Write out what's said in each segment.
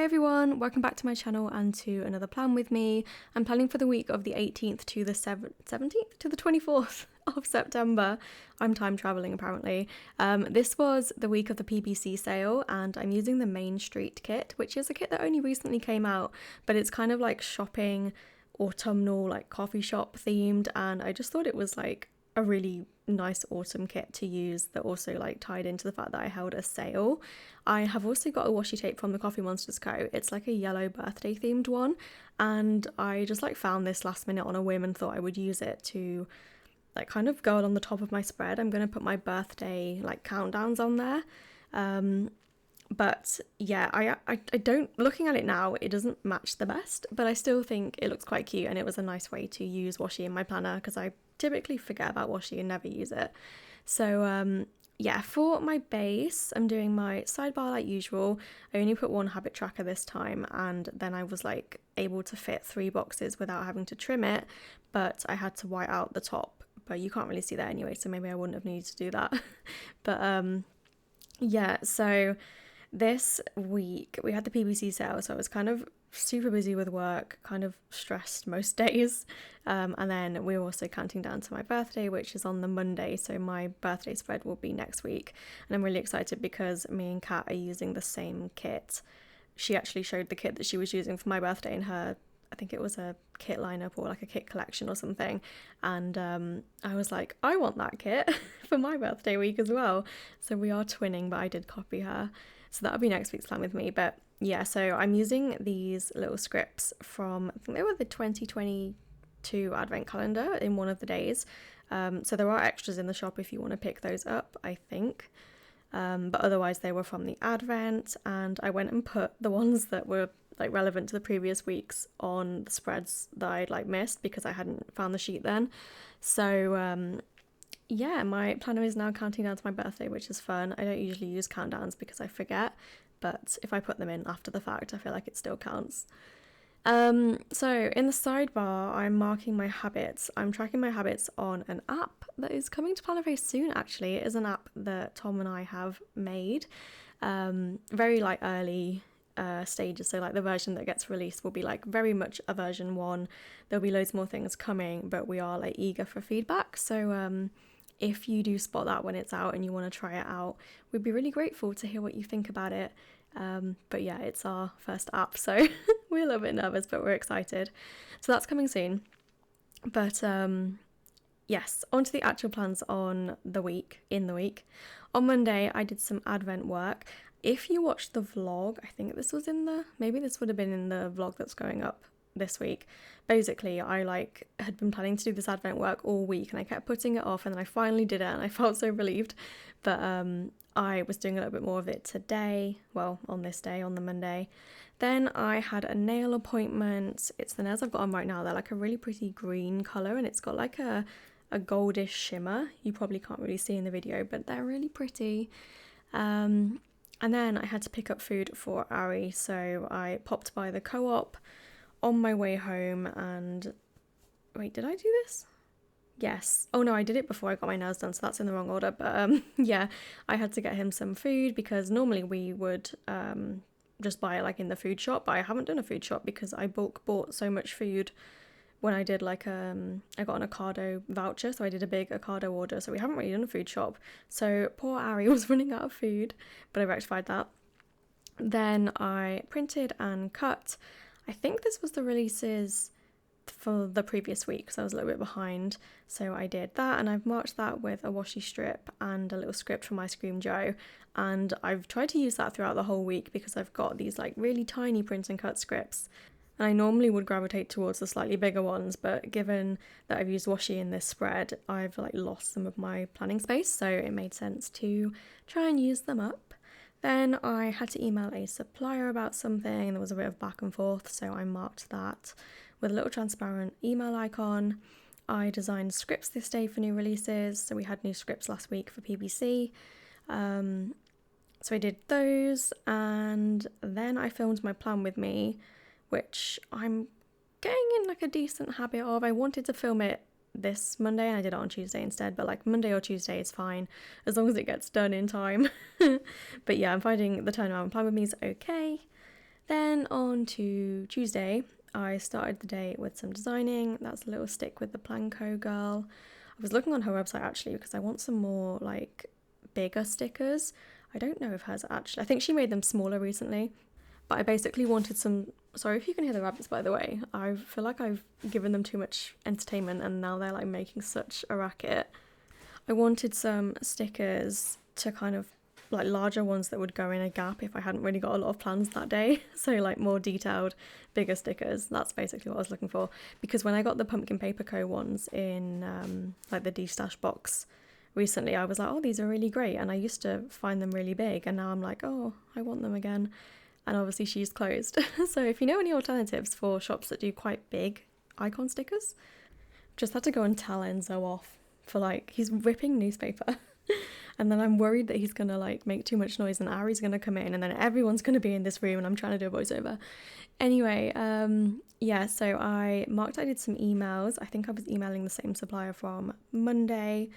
Hi everyone, welcome back to my channel and to another plan with me. I'm planning for the week of the 18th to the 17th to the 24th of September. I'm time traveling apparently. This was the week of the PPC sale and I'm using the Main Street kit, which is a kit that only recently came out, but it's kind of like shopping, autumnal, like coffee shop themed, and I just thought it was like a really nice autumn kit to use that also like tied into the fact that I held a sale. I have also got a washi tape from the Coffee Monsters Co. It's like a yellow birthday themed one, and I just like found this last minute on a whim and thought I would use it to like kind of go along the top of my spread. I'm going to put my birthday like countdowns on there. But yeah, I don't, looking at it now, it doesn't match the best, but I still think it looks quite cute, and it was a nice way to use washi in my planner because I typically forget about washi and never use it. So yeah, for my base, I'm doing my sidebar like usual. I only put one habit tracker this time, and then I was like able to fit 3 boxes without having to trim it, but I had to white out the top, but you can't really see that anyway, so maybe I wouldn't have needed to do that. But yeah, so this week we had the PPC sale, so I was kind of super busy with work, kind of stressed most days, and then we're also counting down to my birthday, which is on the Monday, so my birthday spread will be next week, and I'm really excited because me and Kat are using the same kit. She actually showed the kit that she was using for my birthday in her, I think it was a kit lineup or like a kit collection or something, and I was like, I want that kit for my birthday week as well. So we are twinning, but I did copy her, so that'll be next week's plan with me. But yeah, so I'm using these little scripts from, I think they were the 2022 advent calendar in one of the days, so there are extras in the shop if you want to pick those up, I think. But otherwise they were from the advent, and I went and put the ones that were like relevant to the previous weeks on the spreads that I'd like missed because I hadn't found the sheet then. So yeah, my planner is now counting down to my birthday, which is fun. I don't usually use countdowns because I forget, but if I put them in after the fact, I feel like it still counts. So in the sidebar, I'm marking my habits. I'm tracking my habits on an app that is coming to Plannerface soon, actually. It is an app that Tom and I have made, very like early stages, so like the version that gets released will be like very much a version 1. There'll be loads more things coming, but we are like eager for feedback, so if you do spot that when it's out and you want to try it out, we'd be really grateful to hear what you think about it. But yeah, it's our first app, so we're a little bit nervous, but we're excited. So that's coming soon. But yes, on to the actual plans on the week, in the week. On Monday, I did some advent work. If you watched the vlog, I think this was in the, maybe this would have been in the vlog that's going up this week. Basically, I like had been planning to do this advent work all week and I kept putting it off, and then I finally did it and I felt so relieved. But I was doing a little bit more of it today, well, on this day, on the Monday. Then I had a nail appointment. It's the nails I've got on right now. They're like a really pretty green colour, and it's got like a goldish shimmer. You probably can't really see in the video, but they're really pretty. And then I had to pick up food for Ari, so I popped by the Co-op on my way home, and wait, did I do this? Yes. Oh no, I did it before I got my nails done, so that's in the wrong order. But yeah, I had to get him some food because normally we would just buy it like in the food shop, but I haven't done a food shop because I bulk bought so much food when I did like I got an Ocado voucher, so I did a big Ocado order, so we haven't really done a food shop. So poor Ari was running out of food, but I rectified that. Then I printed and cut. I think this was the releases for the previous week because I was a little bit behind, so I did that, and I've marked that with a washi strip and a little script from Ice Cream Joe, and I've tried to use that throughout the whole week because I've got these like really tiny print and cut scripts, and I normally would gravitate towards the slightly bigger ones, but given that I've used washi in this spread, I've like lost some of my planning space, so it made sense to try and use them up. Then I had to email a supplier about something, and there was a bit of back and forth, so I marked that with a little transparent email icon. I designed scripts this day for new releases, so we had new scripts last week for PPC. So I did those, and then I filmed my plan with me, which I'm getting in like a decent habit of. I wanted to film it this Monday and I did it on Tuesday instead, but like Monday or Tuesday is fine as long as it gets done in time. But yeah, I'm finding the turnaround plan with me is okay. Then on to Tuesday, I started the day with some designing. That's a little stick with the Planco girl. I was looking on her website actually because I want some more like bigger stickers. I don't know if hers actually, I think she made them smaller recently, but I basically wanted some, sorry if you can hear the rabbits by the way, I feel like I've given them too much entertainment and now they're like making such a racket. I wanted some stickers to kind of like larger ones that would go in a gap if I hadn't really got a lot of plans that day. So like more detailed, bigger stickers. That's basically what I was looking for. Because when I got the Pumpkin Paper Co ones in like the D-Stash box recently, I was like, oh, these are really great. And I used to find them really big. And now I'm like, oh, I want them again. And obviously she's closed. So if you know any alternatives for shops that do quite big icon stickers, just had to go and tell Enzo off for like, he's ripping newspaper. And then I'm worried that he's gonna like make too much noise and Ari's gonna come in and then everyone's gonna be in this room and I'm trying to do a voiceover. Anyway, yeah, so I did some emails. I think I was emailing the same supplier from Monday.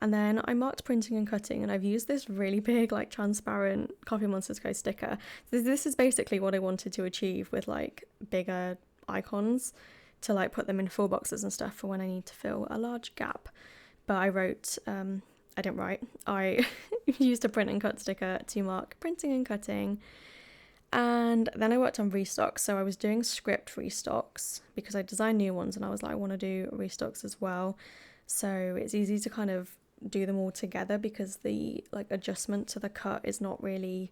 And then I marked printing and cutting, and I've used this really big like transparent Coffee Monsters Co sticker. So this is basically what I wanted to achieve with like bigger icons, to like put them in full boxes and stuff for when I need to fill a large gap. But I didn't write. I used a print and cut sticker to mark printing and cutting. And then I worked on restocks. So I was doing script restocks because I designed new ones and I was like, I want to do restocks as well. So it's easy to kind of do them all together because the like adjustment to the cut is not really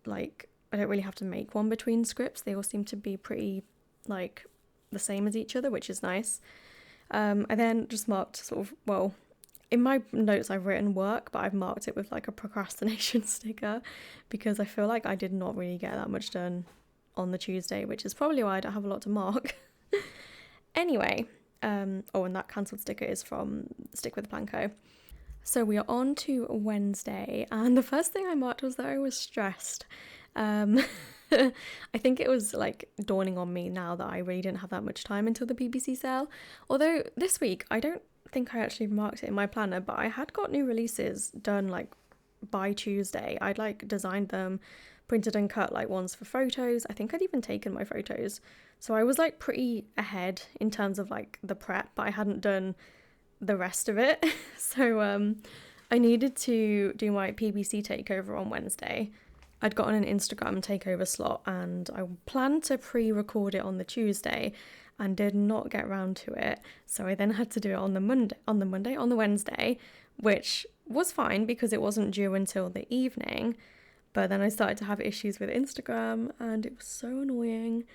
like, I don't really have to make one between scripts. They all seem to be pretty like the same as each other, which is nice. I then just marked sort of, well, in my notes I've written work, but I've marked it with like a procrastination sticker because I feel like I did not really get that much done on the Tuesday, which is probably why I don't have a lot to mark. Anyway, and that cancelled sticker is from Stick with the Planco. So we are on to Wednesday, and the first thing I marked was that I was stressed. I think it was like dawning on me now that I really didn't have that much time until the BBC sale. Although this week, I don't think I actually marked it in my planner, but I had got new releases done like by Tuesday. I'd like designed them, printed and cut like ones for photos. I think I'd even taken my photos. So I was like pretty ahead in terms of like the prep, but I hadn't done the rest of it. So I needed to do my PBC takeover on Wednesday. I'd gotten an Instagram takeover slot and I planned to pre-record it on the Tuesday and did not get around to it. So I then had to do it on the Wednesday, which was fine because it wasn't due until the evening. But then I started to have issues with Instagram and it was so annoying.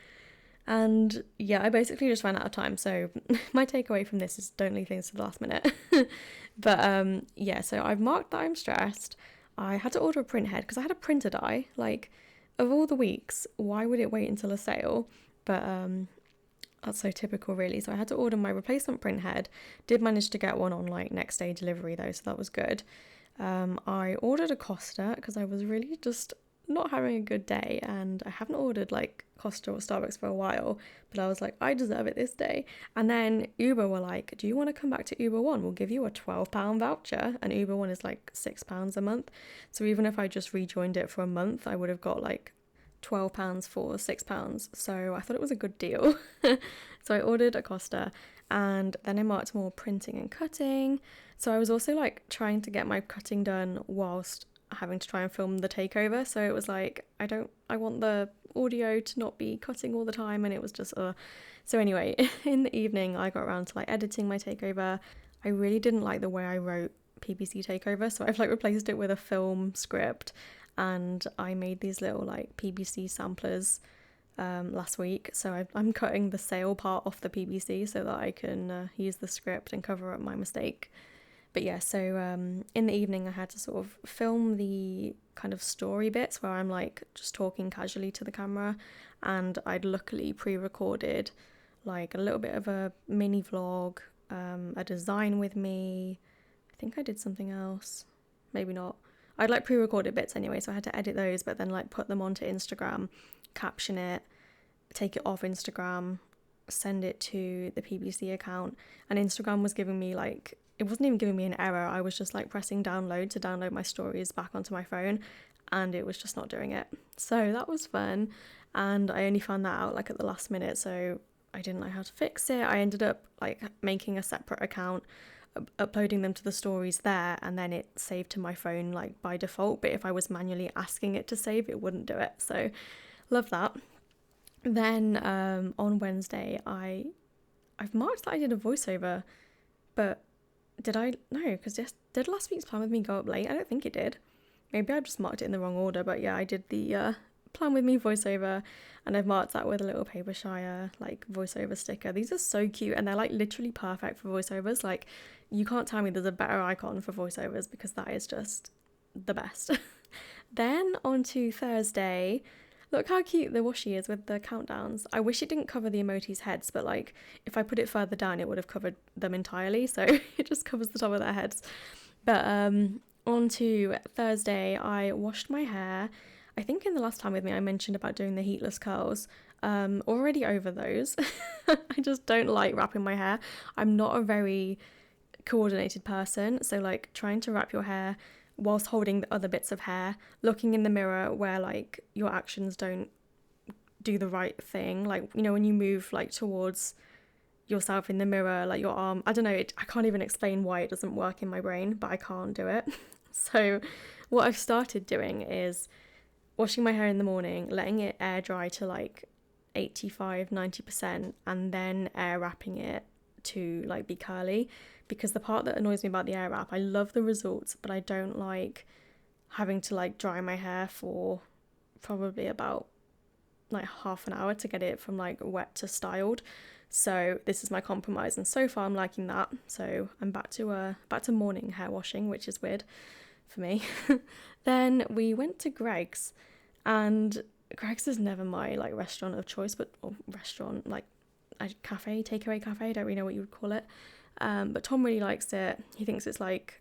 And yeah, I basically just ran out of time. So my takeaway from this is don't leave things to the last minute. But yeah, so I've marked that I'm stressed. I had to order a print head because I had a printer die. Like, of all the weeks, why would it wait until a sale? But that's so typical really. So I had to order my replacement print head. Did manage to get one on like next day delivery though, so that was good. I ordered a Costa because I was really just not having a good day, and I haven't ordered like Costa or Starbucks for a while, but I was like, I deserve it this day. And then Uber were like, do you want to come back to Uber One? We'll give you a £12 voucher, and Uber One is like £6 a month. So even if I just rejoined it for a month, I would have got like £12 for £6. So I thought it was a good deal. So I ordered a Costa, and then I marked more printing and cutting. So I was also like trying to get my cutting done whilst having to try and film the takeover. So it was like, I want the audio to not be cutting all the time, and it was just So anyway, in the evening I got around to like editing my takeover. I really didn't like the way I wrote PBC takeover, so I've like replaced it with a film script, and I made these little like PBC samplers last week. So I'm cutting the sale part off the PBC so that I can use the script and cover up my mistake. But yeah, so in the evening I had to sort of film the kind of story bits where I'm like just talking casually to the camera, and I'd luckily pre-recorded like a little bit of a mini vlog, a design with me. I think I did something else, maybe not. I'd like pre-recorded bits anyway, so I had to edit those, but then like put them onto Instagram, caption it, take it off Instagram, send it to the PBC account. And Instagram was giving me like, it wasn't even giving me an error. I was just like pressing download to download my stories back onto my phone, and it was just not doing it. So that was fun. and I only found that out like at the last minute, so I didn't know how to fix it. I ended up like making a separate account, uploading them to the stories there, and then it saved to my phone like by default, but if I was manually asking it to save, it wouldn't do it. So love that. Then on Wednesday I've marked that I did a voiceover, but did I? No, because did last week's Plan With Me go up late? I don't think it did. Maybe I just marked it in the wrong order, but yeah, I did the Plan With Me voiceover, and I've marked that with a little paper shire like voiceover sticker. These are so cute, and they're like literally perfect for voiceovers. Like, you can't tell me there's a better icon for voiceovers, because that is just the best. Then on to Thursday. Look how cute the washi is with the countdowns. I wish it didn't cover the emotis' heads, but like if I put it further down, it would have covered them entirely. So it just covers the top of their heads. But on to Thursday, I washed my hair. I think in the last Time With Me, I mentioned about doing the heatless curls. Already over those. I just don't like wrapping my hair. I'm not a very coordinated person, so like trying to wrap your hair whilst holding the other bits of hair, looking in the mirror where like your actions don't do the right thing, like, you know, when you move like towards yourself in the mirror, like your arm, I don't know, I can't even explain why it doesn't work in my brain, but I can't do it. So what I've started doing is washing my hair in the morning, letting it air dry to like 85-90%, and then air wrapping it to like be curly, because the part that annoys me about the air wrap, I love the results, but I don't like having to like dry my hair for probably about like half an hour to get it from like wet to styled. So this is my compromise, and so far I'm liking that. So I'm back to morning hair washing, which is weird for me. Then we went to Greg's, and Greg's is never my like restaurant of choice, but or restaurant like a cafe, takeaway cafe, I don't really know what you would call it. But Tom really likes it. He thinks it's like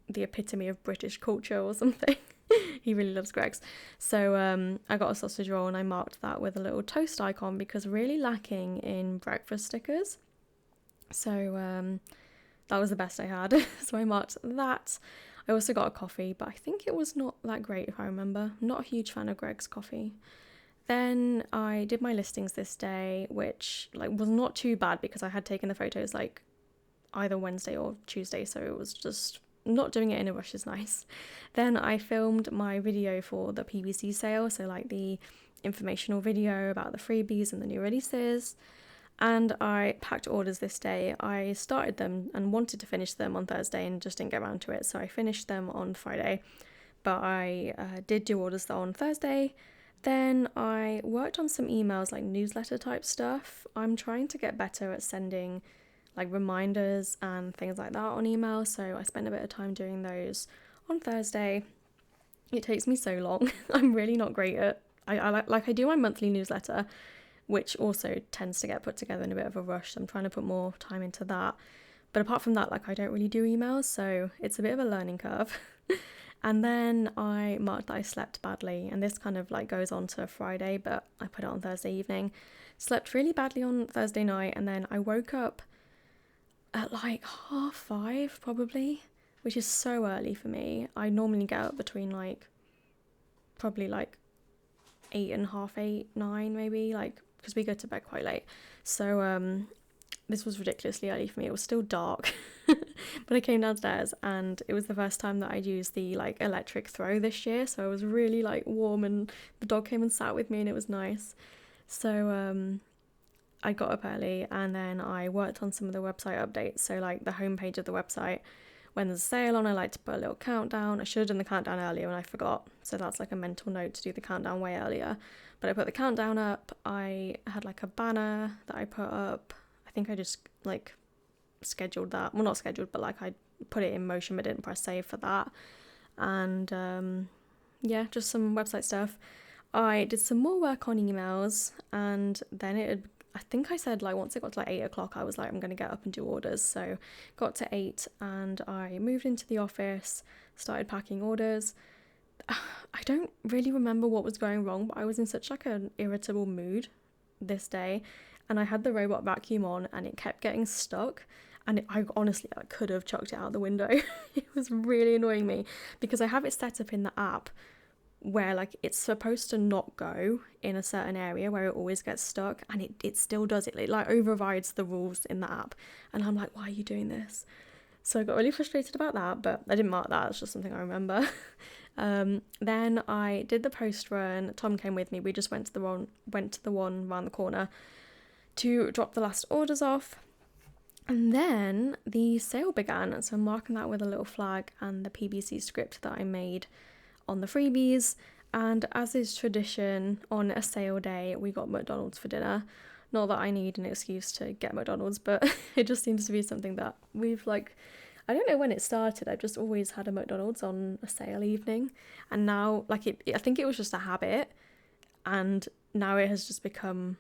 the epitome of British culture or something. He really loves Greg's. So I got a sausage roll, and I marked that with a little toast icon, because really lacking in breakfast stickers. So that was the best I had. So I marked that. I also got a coffee, but I think it was not that great if I remember. I'm not a huge fan of Greg's coffee. Then I did my listings this day, which like was not too bad, because I had taken the photos like either Wednesday or Tuesday, so it was just not doing it in a rush is nice. Then I filmed my video for the PVC sale, so like the informational video about the freebies and the new releases, and I packed orders this day. I started them and wanted to finish them on Thursday and just didn't get around to it, so I finished them on Friday, but I did do orders on Thursday. Then I worked on some emails, like newsletter type stuff. I'm trying to get better at sending like reminders and things like that on email, so I spent a bit of time doing those on Thursday. It takes me so long. I'm really not great at I do my monthly newsletter, which also tends to get put together in a bit of a rush, so I'm trying to put more time into that. But apart from that, like I don't really do emails, so it's a bit of a learning curve. And then I marked that I slept badly, and this kind of like goes on to Friday, but I put it on Thursday evening. Slept really badly on Thursday night, and then I woke up at like 5:30 probably, which is so early for me. I normally get up between like probably like 8 and half 8, 9 maybe, like because we go to bed quite late. So this was ridiculously early for me. It was still dark, but I came downstairs, and it was the first time that I'd used the like electric throw this year, so I was really like warm, and the dog came and sat with me, and it was nice. So I got up early, and then I worked on some of the website updates. So like the homepage of the website, when there's a sale on, I like to put a little countdown. I should have done the countdown earlier and I forgot, so that's like a mental note to do the countdown way earlier. But I put the countdown up. I had like a banner that I put up. I think I just like scheduled that. Well, not scheduled, but like I put it in motion but didn't press save for that. And yeah, just some website stuff. I did some more work on emails, and then I think I said like once it got to like 8 o'clock, I was like, I'm going to get up and do orders. So got to 8, and I moved into the office, started packing orders. I don't really remember what was going wrong, but I was in such like an irritable mood this day, and I had the robot vacuum on, and it kept getting stuck, and I honestly I could have chucked it out the window. It was really annoying me, because I have it set up in the app where like it's supposed to not go in a certain area where it always gets stuck, and it still does it. It like overrides the rules in the app, and I'm like, why are you doing this? So I got really frustrated about that, but I didn't mark that. It's just something I remember. Then I did the post run. Tom came with me. We just went to the one around the corner to drop the last orders off. And then the sale began, so I'm marking that with a little flag and the PBC script that I made on the freebies. And as is tradition, on a sale day, we got McDonald's for dinner. Not that I need an excuse to get McDonald's, but it just seems to be something that we've like, I don't know when it started. I've just always had a McDonald's on a sale evening, and now like I think it was just a habit, and now it has just become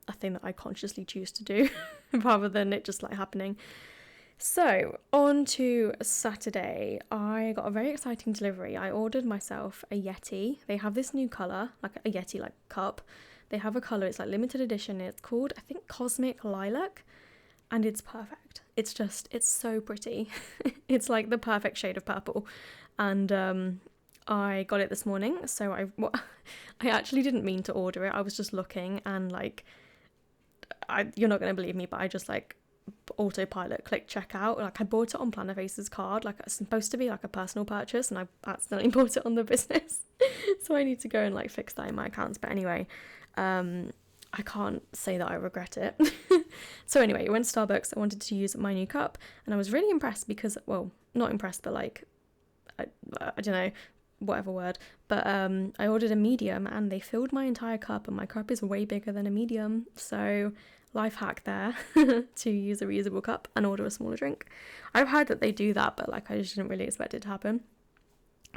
a thing that I consciously choose to do rather than it just like happening. So on to Saturday, I got a very exciting delivery. I ordered myself a Yeti. They have this new colour, like a Yeti like cup. They have a colour, it's like limited edition. It's called, I think, Cosmic Lilac, and it's perfect. It's so pretty. It's like the perfect shade of purple. And I got it this morning. So I actually didn't mean to order it. I was just looking, and like, you're not going to believe me, but I just like autopilot click checkout. Like I bought it on Plannerface's card, like it's supposed to be like a personal purchase, and I accidentally bought it on the business. So I need to go and like fix that in my accounts. But anyway, I can't say that I regret it. So anyway, I went to Starbucks. I wanted to use my new cup, and I was really impressed because, well, not impressed, but like I don't know, whatever word, but I ordered a medium, and they filled my entire cup, and my cup is way bigger than a medium. So life hack there, to use a reusable cup and order a smaller drink. I've heard that they do that, but like I just didn't really expect it to happen.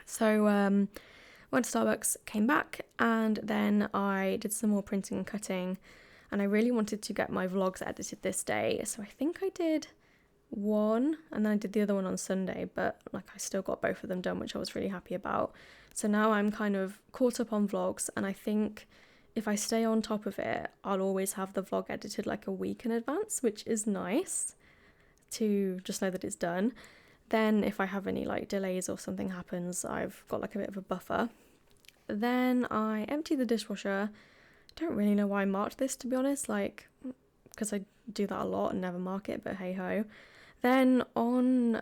So went to Starbucks, came back, and then I did some more printing and cutting, and I really wanted to get my vlogs edited this day, so I think I did one, and then I did the other one on Sunday, but like I still got both of them done, which I was really happy about. So now I'm kind of caught up on vlogs, and I think if I stay on top of it, I'll always have the vlog edited like a week in advance, which is nice to just know that it's done. Then if I have any like delays or something happens, I've got like a bit of a buffer. Then I emptied the dishwasher. Don't really know why I marked this, to be honest, like because I do that a lot and never mark it, but hey ho. Then on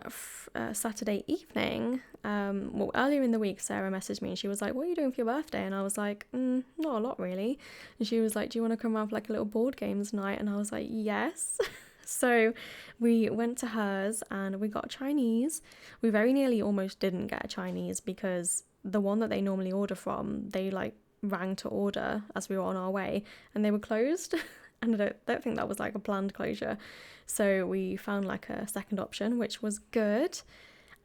Saturday evening, earlier in the week, Sarah messaged me and she was like, what are you doing for your birthday? And I was like, not a lot really. And she was like, do you want to come around for like a little board games night? And I was like, yes. So we went to hers and we got Chinese. We very nearly almost didn't get a Chinese because the one that they normally order from, they like rang to order as we were on our way and they were closed. And I don't think that was like a planned closure. So we found like a second option, which was good.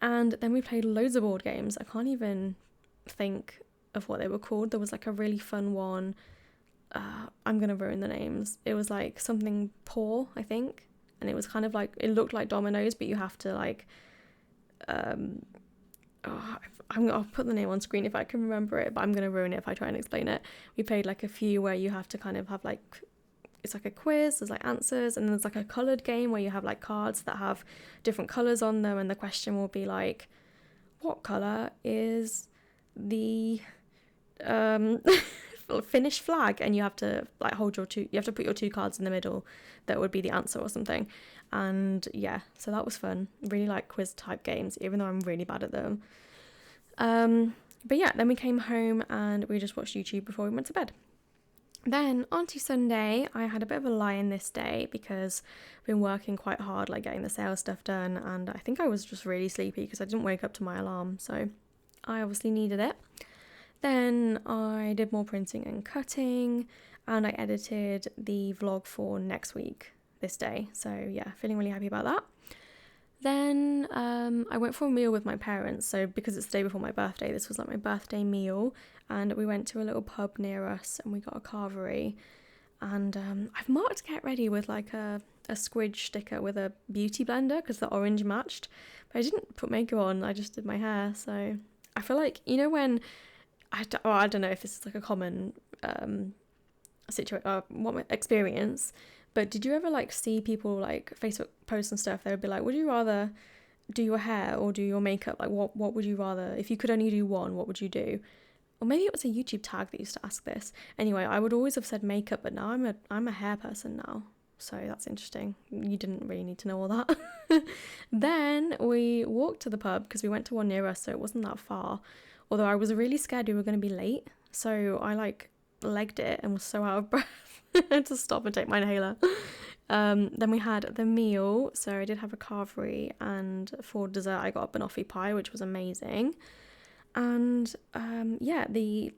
And then we played loads of board games. I can't even think of what they were called. There was like a really fun one. I'm going to ruin the names. It was like something Paw, I think. And it was kind of like, it looked like dominoes, but you have to like, I'll put the name on screen if I can remember it, but I'm going to ruin it if I try and explain it. We played like a few where you have to kind of have like, it's like a quiz, there's like answers, and then there's like a coloured game where you have like cards that have different colours on them, and the question will be like, what colour is the Finnish flag? And you have to like you have to put your two cards in the middle that would be the answer or something. And yeah, so that was fun. Really like quiz type games, even though I'm really bad at them. But yeah, then we came home and we just watched YouTube before we went to bed. Then on to Sunday, I had a bit of a lie-in this day because I've been working quite hard, like getting the sales stuff done, and I think I was just really sleepy because I didn't wake up to my alarm, so I obviously needed it. Then I did more printing and cutting, and I edited the vlog for next week this day, so yeah, feeling really happy about that. Then I went for a meal with my parents, so because it's the day before my birthday, this was like my birthday meal, and we went to a little pub near us and we got a carvery, and I've marked get ready with like a squidge sticker with a beauty blender because the orange matched, but I didn't put makeup on, I just did my hair. So I feel like, you know, when I don't know if this is like a common experience, but did you ever like see people like Facebook posts and stuff, they would be like, would you rather do your hair or do your makeup? Like what would you rather, if you could only do one, what would you do? or maybe it was a YouTube tag that used to ask this. Anyway, I would always have said makeup, but now I'm a hair person now. So that's interesting. You didn't really need to know all that. Then we walked to the pub because we went to one near us, so it wasn't that far. Although I was really scared we were going to be late. So I like legged it and was so out of breath. I had to stop and take my inhaler. Then we had the meal. So I did have a carvery, and for dessert I got a banoffee pie, which was amazing. And yeah, I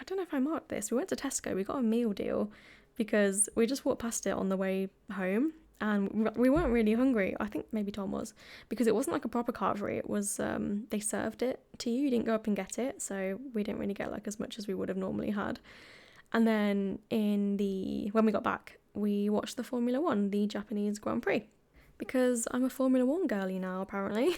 don't know if I marked this. We went to Tesco. We got a meal deal because we just walked past it on the way home, and we weren't really hungry. I think maybe Tom was, because it wasn't like a proper carvery. It was they served it to you. You didn't go up and get it, so we didn't really get like as much as we would have normally had. And then when we got back, we watched the Formula One, the Japanese Grand Prix, because I'm a Formula One girly now apparently.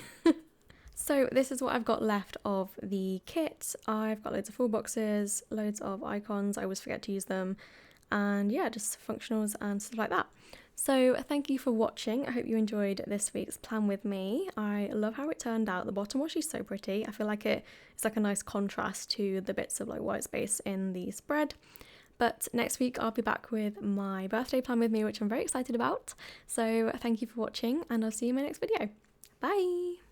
So this is what I've got left of the kit. I've got loads of full boxes, loads of icons, I always forget to use them, and yeah, just functionals and stuff like that. So thank you for watching. I hope you enjoyed this week's plan with me. I love how it turned out. The bottom washi is so pretty. I feel like it's like a nice contrast to the bits of like white space in the spread. But next week I'll be back with my birthday plan with me, which I'm very excited about. So thank you for watching, and I'll see you in my next video. Bye!